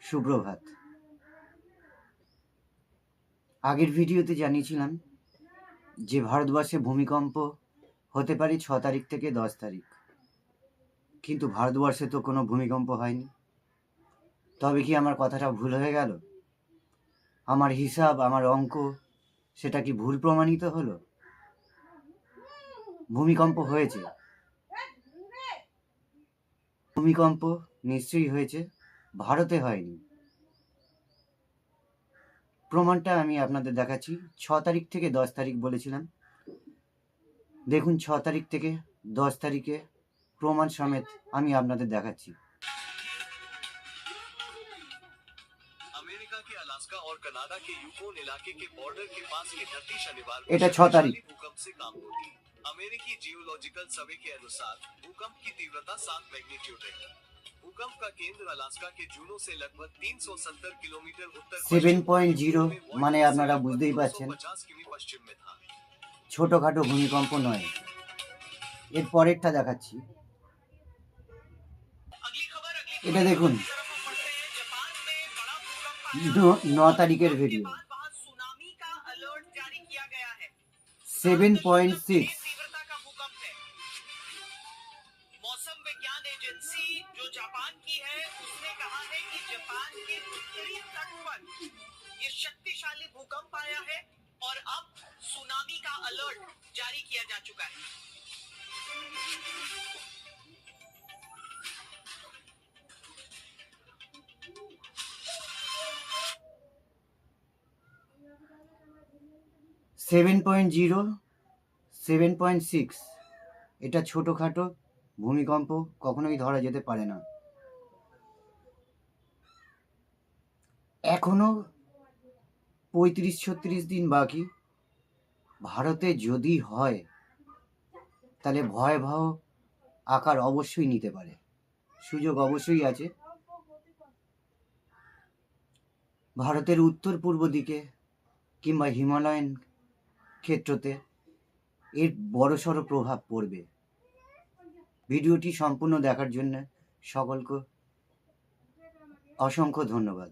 সুপ্রভাত। আগের ভিডিওতে জানিয়েছিলাম যে ভারতবর্ষে ভূমিকম্প হতে পারে 6 তারিখ থেকে 10 তারিখ, কিন্তু ভারতবর্ষে তো কোনো ভূমিকম্প হয়নি। তবে কি আমার কথাটা ভুল হয়ে গেল? আমার হিসাব, আমার অঙ্ক, সেটা কি ভুল প্রমাণিত হলো? ভূমিকম্প হয়েছে, ভূমিকম্প নিশ্চয়ই হয়েছে, ভারতে হয়নি। প্রমাণটা আমি আপনাদের দেখাচ্ছি। 6 তারিখ থেকে 10 তারিখ বলেছিলাম, দেখুন 6 তারিখ থেকে 10 তারিখে প্রমাণ সমেত আমি আপনাদের দেখাচ্ছি। अमेरिका के अलास्का और कनाडा के यूकोन इलाके के बॉर्डर के पास की धरती शनिवार को 6 तारीख भूकंप से कांपती थी। अमेरिकी जियोलॉजिकल सर्वे के अनुसार भूकंप की तीव्रता 7 मैग्नीट्यूड है। भूकंप का केंद्र अलास्का के जूनो से लगभग 370 किलोमीटर उत्तर 7.0 মানে আপনারা বুঝতেই পারছেন 50 কিমি পশ্চিম में था। ছোটখাটো ভূমিকম্প নয়। এর পরেরটা দেখাচ্ছি। এটা দেখুন, 9 तारीखेर वीडियो 7.6। मौसम विज्ञान एजेंसी जो जापान की है उसने कहा है कि जापान के उत्तरी तट पर ये शक्तिशाली भूकंप आया है और अब सुनामी का अलर्ट जारी किया जा चुका है। 7.0, 7.6 এটা ছোটোখাটো ভূমিকম্প কখনোই ধরা যেতে পারে না। এখনো 35-36 দিন বাকি। ভারতে যদি হয় তাহলে ভয়াবহ আকার অবশ্যই নিতে পারে, সুযোগ অবশ্যই আছে। ভারতের উত্তর পূর্ব দিকে কিংবা হিমালয়ান ক্ষেত্রতে এর বড়সড় প্রভাব পড়বে। ভিডিওটি সম্পূর্ণ দেখার জন্য সকলকে অসংখ্য ধন্যবাদ।